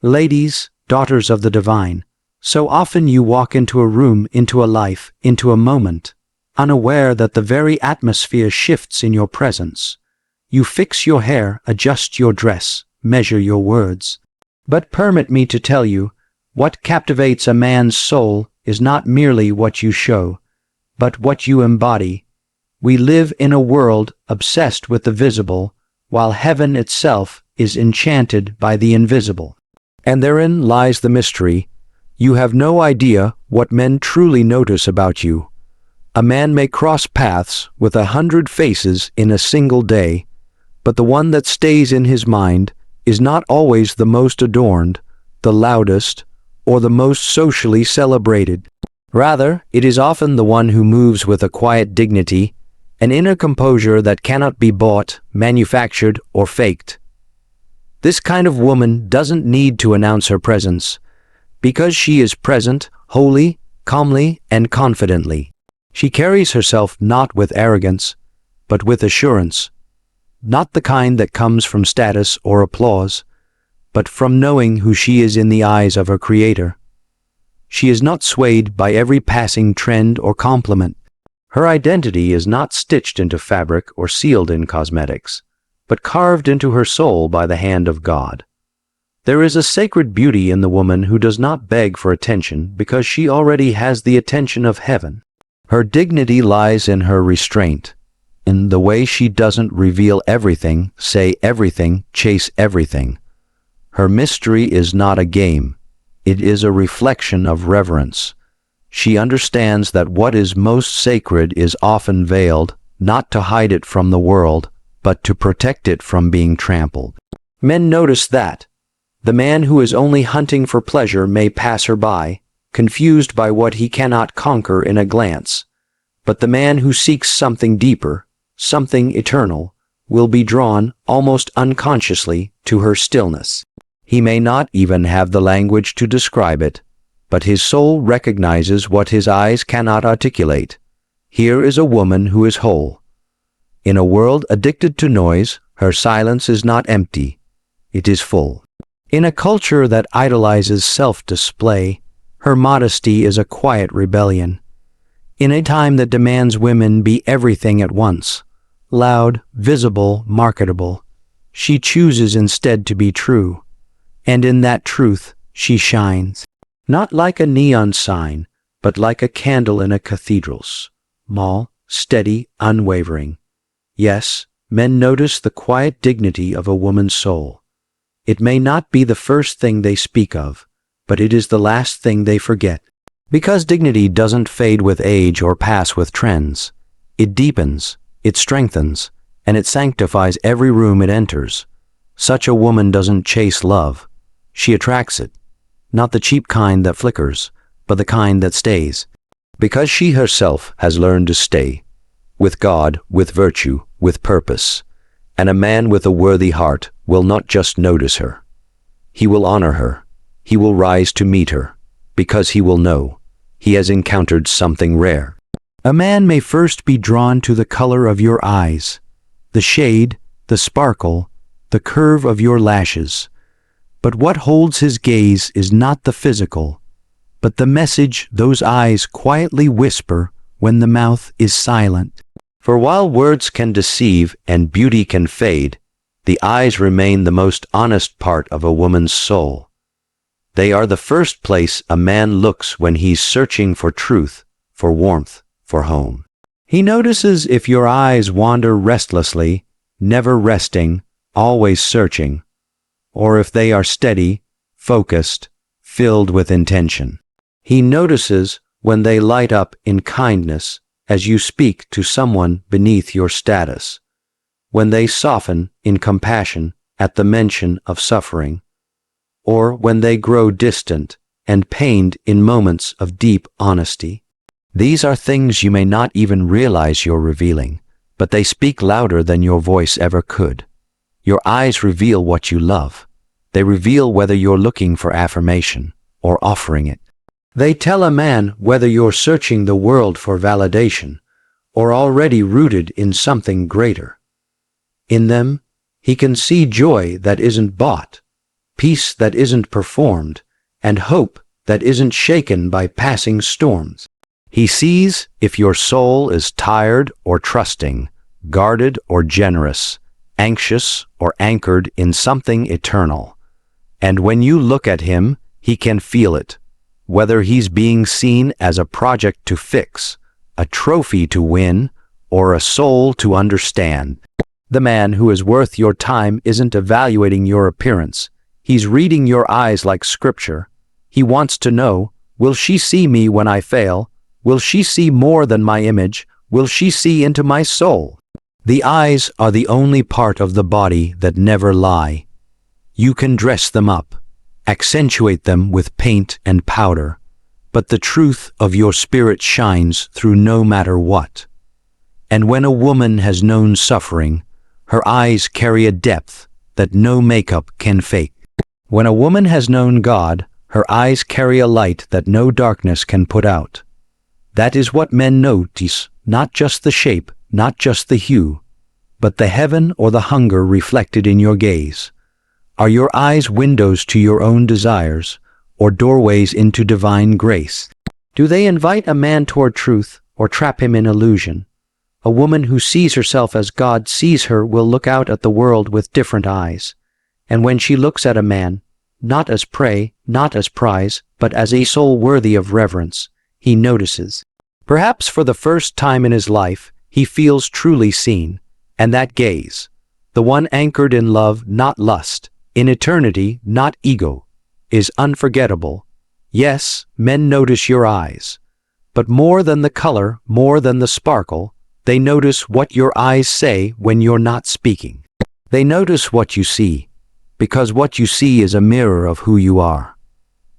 Ladies, daughters of the divine, so often you walk into a room, into a life, into a moment, unaware that the very atmosphere shifts in your presence. You fix your hair, adjust your dress, measure your words. But permit me to tell you, what captivates a man's soul is not merely what you show, but what you embody. We live in a world obsessed with the visible, while heaven itself is enchanted by the invisible. And therein lies the mystery. You have no idea what men truly notice about you. A man may cross paths with 100 faces in a single day, but the one that stays in his mind is not always the most adorned, the loudest, or the most socially celebrated. Rather, it is often the one who moves with a quiet dignity, an inner composure that cannot be bought, manufactured, or faked. This kind of woman doesn't need to announce her presence, because she is present, wholly, calmly, and confidently. She carries herself not with arrogance, but with assurance, not the kind that comes from status or applause, but from knowing who she is in the eyes of her Creator. She is not swayed by every passing trend or compliment. Her identity is not stitched into fabric or sealed in cosmetics, but carved into her soul by the hand of God. There is a sacred beauty in the woman who does not beg for attention because she already has the attention of heaven. Her dignity lies in her restraint, in the way she doesn't reveal everything, say everything, chase everything. Her mystery is not a game. It is a reflection of reverence. She understands that what is most sacred is often veiled, not to hide it from the world, but to protect it from being trampled. Men notice that. The man who is only hunting for pleasure may pass her by, confused by what he cannot conquer in a glance. But the man who seeks something deeper, something eternal, will be drawn, almost unconsciously, to her stillness. He may not even have the language to describe it, but his soul recognizes what his eyes cannot articulate. Here is a woman who is whole. In a world addicted to noise, her silence is not empty. It is full. In a culture that idolizes self-display, her modesty is a quiet rebellion. In a time that demands women be everything at once, loud, visible, marketable, she chooses instead to be true. And in that truth, she shines. Not like a neon sign, but like a candle in a cathedral. Small, steady, unwavering. Yes, men notice the quiet dignity of a woman's soul. It may not be the first thing they speak of, but it is the last thing they forget. Because dignity doesn't fade with age or pass with trends. It deepens, it strengthens, and it sanctifies every room it enters. Such a woman doesn't chase love. She attracts it. Not the cheap kind that flickers, but the kind that stays. Because she herself has learned to stay. With God, with virtue, with purpose. And a man with a worthy heart will not just notice her. He will honor her. He will rise to meet her, because he will know he has encountered something rare. A man may first be drawn to the color of your eyes, the shade, the sparkle, the curve of your lashes. But what holds his gaze is not the physical, but the message those eyes quietly whisper when the mouth is silent. For while words can deceive and beauty can fade, the eyes remain the most honest part of a woman's soul. They are the first place a man looks when he's searching for truth, for warmth, for home. He notices if your eyes wander restlessly, never resting, always searching, or if they are steady, focused, filled with intention. He notices when they light up in kindness as you speak to someone beneath your status, when they soften in compassion at the mention of suffering, or when they grow distant and pained in moments of deep honesty. These are things you may not even realize you're revealing, but they speak louder than your voice ever could. Your eyes reveal what you love. They reveal whether you're looking for affirmation or offering it. They tell a man whether you're searching the world for validation or already rooted in something greater. In them, he can see joy that isn't bought, peace that isn't performed, and hope that isn't shaken by passing storms. He sees if your soul is tired or trusting, guarded or generous, anxious or anchored in something eternal. And when you look at him, he can feel it, whether he's being seen as a project to fix, a trophy to win, or a soul to understand. The man who is worth your time isn't evaluating your appearance. He's reading your eyes like scripture. He wants to know, will she see me when I fail? Will she see more than my image? Will she see into my soul? The eyes are the only part of the body that never lie. You can dress them up, accentuate them with paint and powder, but the truth of your spirit shines through no matter what. And when a woman has known suffering, her eyes carry a depth that no makeup can fake. When a woman has known God, her eyes carry a light that no darkness can put out. That is what men notice, not just the shape, not just the hue, but the heaven or the hunger reflected in your gaze. Are your eyes windows to your own desires, or doorways into divine grace? Do they invite a man toward truth, or trap him in illusion? A woman who sees herself as God sees her will look out at the world with different eyes. And when she looks at a man, not as prey, not as prize, but as a soul worthy of reverence, he notices. Perhaps for the first time in his life, he feels truly seen, and that gaze, the one anchored in love, not lust, in eternity, not ego, is unforgettable. Yes, men notice your eyes, but more than the color, more than the sparkle, they notice what your eyes say when you're not speaking. They notice what you see, because what you see is a mirror of who you are.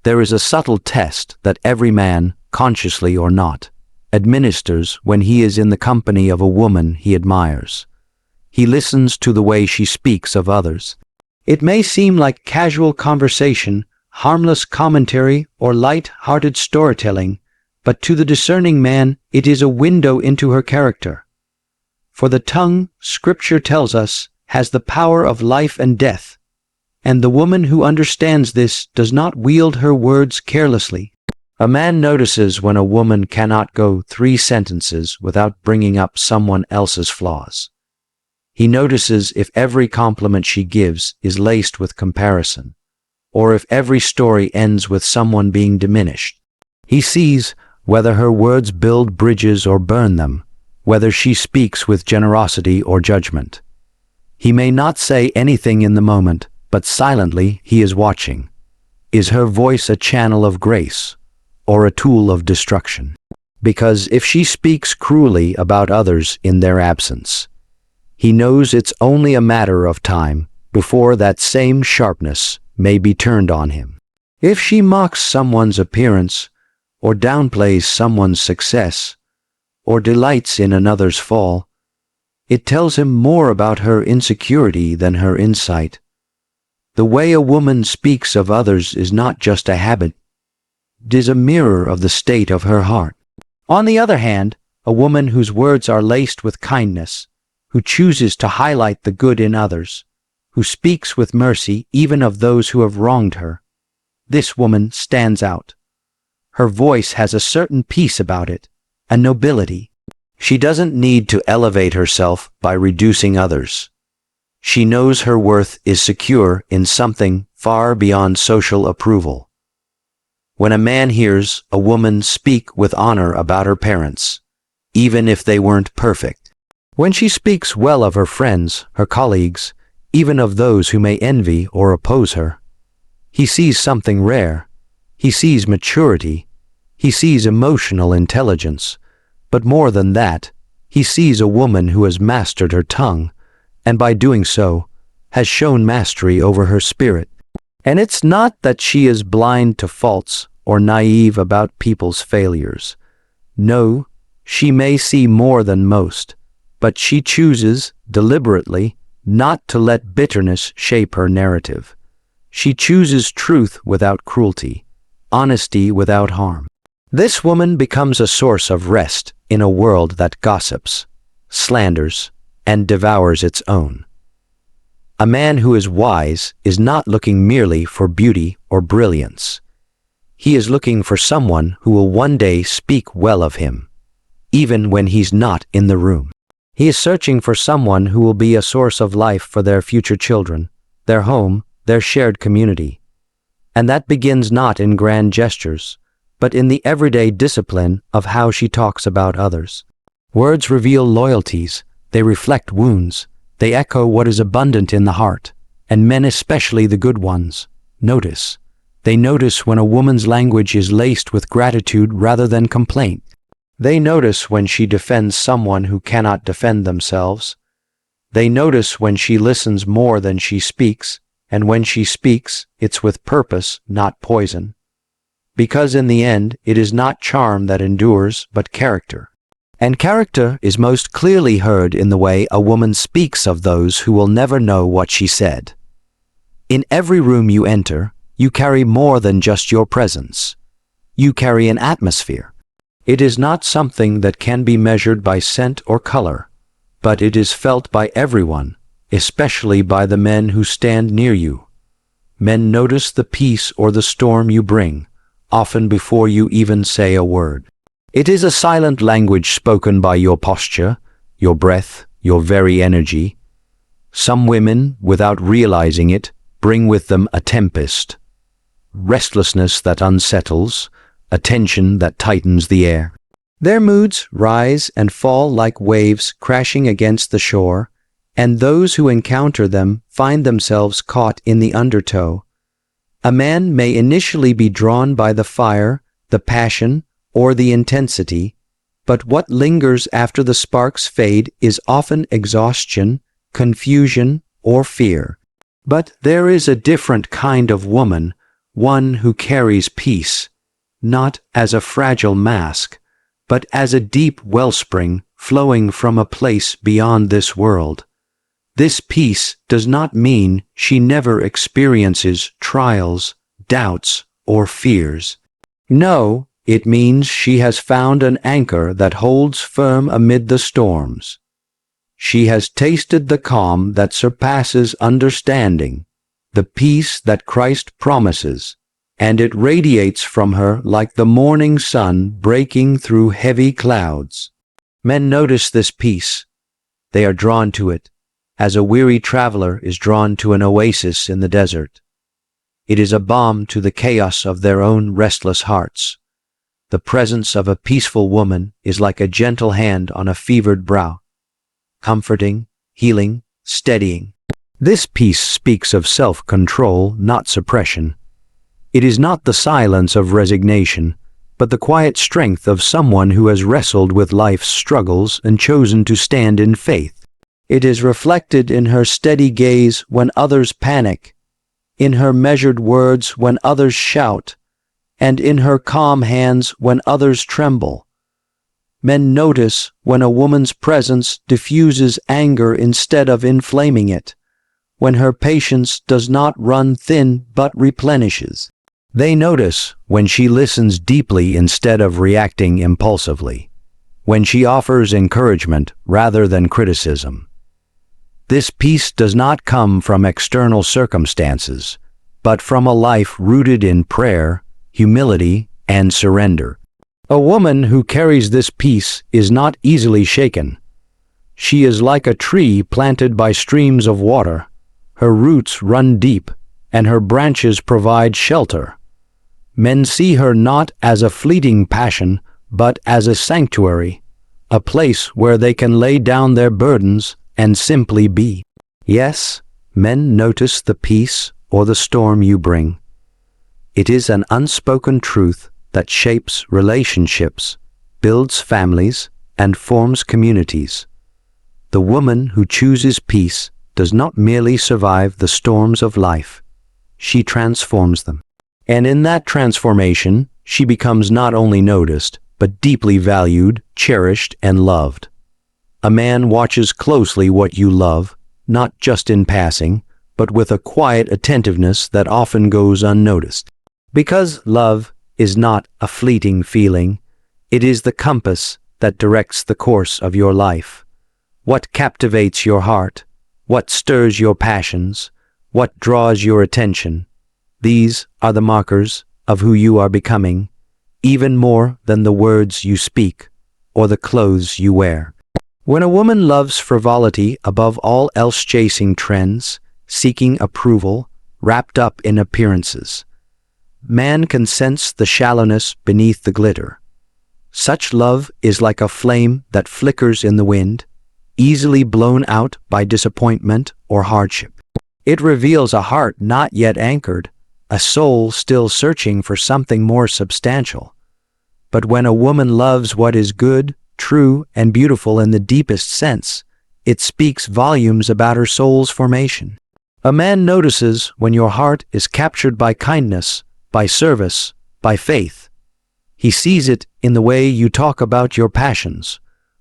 There is a subtle test that every man, consciously or not, administers when he is in the company of a woman he admires. He listens to the way she speaks of others. It may seem like casual conversation, harmless commentary, or light-hearted storytelling, but to the discerning man, it is a window into her character. For the tongue, Scripture tells us, has the power of life and death, and the woman who understands this does not wield her words carelessly. A man notices when a woman cannot go 3 sentences without bringing up someone else's flaws. He notices if every compliment she gives is laced with comparison, or if every story ends with someone being diminished. He sees whether her words build bridges or burn them, whether she speaks with generosity or judgment. He may not say anything in the moment, but silently he is watching. Is her voice a channel of grace, or a tool of destruction? Because if she speaks cruelly about others in their absence, he knows it's only a matter of time before that same sharpness may be turned on him. If she mocks someone's appearance, or downplays someone's success, or delights in another's fall, it tells him more about her insecurity than her insight. The way a woman speaks of others is not just a habit, it is a mirror of the state of her heart. On the other hand, a woman whose words are laced with kindness, who chooses to highlight the good in others, who speaks with mercy even of those who have wronged her, this woman stands out. Her voice has a certain peace about it, a nobility. She doesn't need to elevate herself by reducing others. She knows her worth is secure in something far beyond social approval. When a man hears a woman speak with honor about her parents, even if they weren't perfect, when she speaks well of her friends, her colleagues, even of those who may envy or oppose her, he sees something rare. He sees maturity. He sees emotional intelligence. But more than that, he sees a woman who has mastered her tongue, and by doing so, has shown mastery over her spirit. And it's not that she is blind to faults or naive about people's failures. No, she may see more than most, but she chooses, deliberately, not to let bitterness shape her narrative. She chooses truth without cruelty, honesty without harm. This woman becomes a source of rest in a world that gossips, slanders, and devours its own. A man who is wise is not looking merely for beauty or brilliance. He is looking for someone who will one day speak well of him, even when he's not in the room. He is searching for someone who will be a source of life for their future children, their home, their shared community. And that begins not in grand gestures, but in the everyday discipline of how she talks about others. Words reveal loyalties, they reflect wounds, they echo what is abundant in the heart, and men, especially the good ones, notice. They notice when a woman's language is laced with gratitude rather than complaint. They notice when she defends someone who cannot defend themselves. They notice when she listens more than she speaks, and when she speaks, it's with purpose, not poison. Because in the end, it is not charm that endures, but character. And character is most clearly heard in the way a woman speaks of those who will never know what she said. In every room you enter, you carry more than just your presence. You carry an atmosphere. It is not something that can be measured by scent or color, but it is felt by everyone, especially by the men who stand near you. Men notice the peace or the storm you bring, often before you even say a word. It is a silent language spoken by your posture, your breath, your very energy. Some women, without realizing it, bring with them a tempest, restlessness that unsettles, a tension that tightens the air. Their moods rise and fall like waves crashing against the shore, and those who encounter them find themselves caught in the undertow. A man may initially be drawn by the fire, the passion, or the intensity, but what lingers after the sparks fade is often exhaustion, confusion, or fear. But there is a different kind of woman, one who carries peace, not as a fragile mask, but as a deep wellspring flowing from a place beyond this world. This peace does not mean she never experiences trials, doubts, or fears. No, it means she has found an anchor that holds firm amid the storms. She has tasted the calm that surpasses understanding, the peace that Christ promises, and it radiates from her like the morning sun breaking through heavy clouds. Men notice this peace. They are drawn to it, as a weary traveler is drawn to an oasis in the desert. It is a balm to the chaos of their own restless hearts. The presence of a peaceful woman is like a gentle hand on a fevered brow, comforting, healing, steadying. This peace speaks of self-control, not suppression. It is not the silence of resignation, but the quiet strength of someone who has wrestled with life's struggles and chosen to stand in faith. It is reflected in her steady gaze when others panic, in her measured words when others shout, and in her calm hands when others tremble. Men notice when a woman's presence diffuses anger instead of inflaming it, when her patience does not run thin but replenishes. They notice when she listens deeply instead of reacting impulsively, when she offers encouragement rather than criticism. This peace does not come from external circumstances, but from a life rooted in prayer, humility, and surrender. A woman who carries this peace is not easily shaken. She is like a tree planted by streams of water. Her roots run deep, and her branches provide shelter. Men see her not as a fleeting passion, but as a sanctuary, a place where they can lay down their burdens and simply be. Yes, men notice the peace or the storm you bring. It is an unspoken truth that shapes relationships, builds families, and forms communities. The woman who chooses peace does not merely survive the storms of life, she transforms them. And in that transformation, she becomes not only noticed, but deeply valued, cherished, and loved. A man watches closely what you love, not just in passing, but with a quiet attentiveness that often goes unnoticed. Because love is not a fleeting feeling, it is the compass that directs the course of your life. What captivates your heart? What stirs your passions? What draws your attention? These are the markers of who you are becoming, even more than the words you speak or the clothes you wear. When a woman loves frivolity above all else, chasing trends, seeking approval, wrapped up in appearances, man can sense the shallowness beneath the glitter. Such love is like a flame that flickers in the wind, easily blown out by disappointment or hardship. It reveals a heart not yet anchored, a soul still searching for something more substantial. But when a woman loves what is good, true, and beautiful in the deepest sense, it speaks volumes about her soul's formation. A man notices when your heart is captured by kindness, by service, by faith. He sees it in the way you talk about your passions,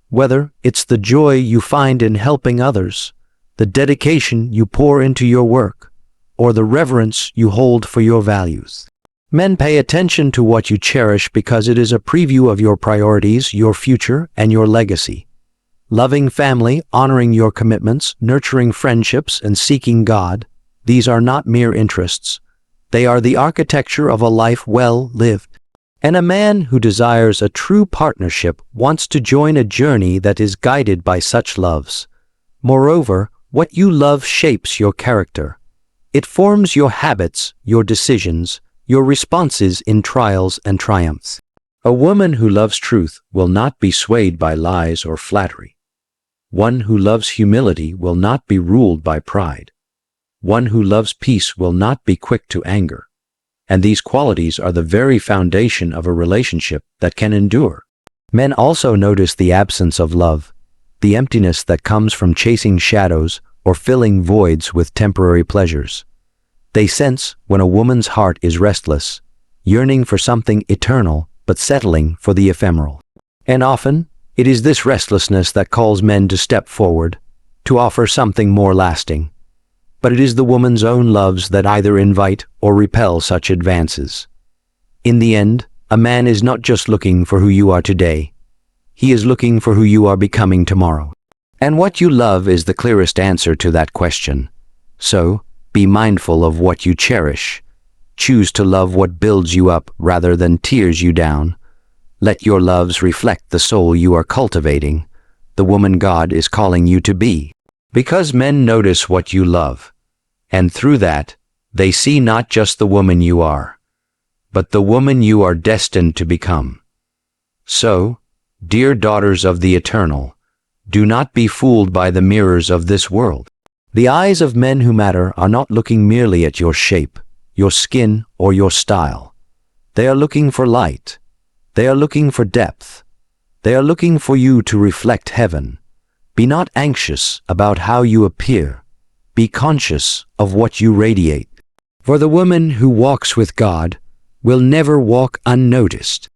whether it's the joy you find in helping others, the dedication you pour into your work, or the reverence you hold for your values. Men pay attention to what you cherish because it is a preview of your priorities, your future, and your legacy. Loving family, honoring your commitments, nurturing friendships, and seeking God, these are not mere interests. They are the architecture of a life well lived. And a man who desires a true partnership wants to join a journey that is guided by such loves. Moreover, what you love shapes your character. It forms your habits, your decisions, your responses in trials and triumphs. A woman who loves truth will not be swayed by lies or flattery. One who loves humility will not be ruled by pride. One who loves peace will not be quick to anger. And these qualities are the very foundation of a relationship that can endure. Men also notice the absence of love, the emptiness that comes from chasing shadows or filling voids with temporary pleasures. They sense when a woman's heart is restless, yearning for something eternal but settling for the ephemeral. And often, it is this restlessness that calls men to step forward, to offer something more lasting. But it is the woman's own loves that either invite or repel such advances. In the end, a man is not just looking for who you are today. He is looking for who you are becoming tomorrow. And what you love is the clearest answer to that question. So, be mindful of what you cherish. Choose to love what builds you up rather than tears you down. Let your loves reflect the soul you are cultivating, the woman God is calling you to be. Because men notice what you love, and through that, they see not just the woman you are, but the woman you are destined to become. So, dear daughters of the Eternal, do not be fooled by the mirrors of this world. The eyes of men who matter are not looking merely at your shape, your skin, or your style. They are looking for light. They are looking for depth. They are looking for you to reflect heaven. Be not anxious about how you appear. Be conscious of what you radiate. For the woman who walks with God will never walk unnoticed.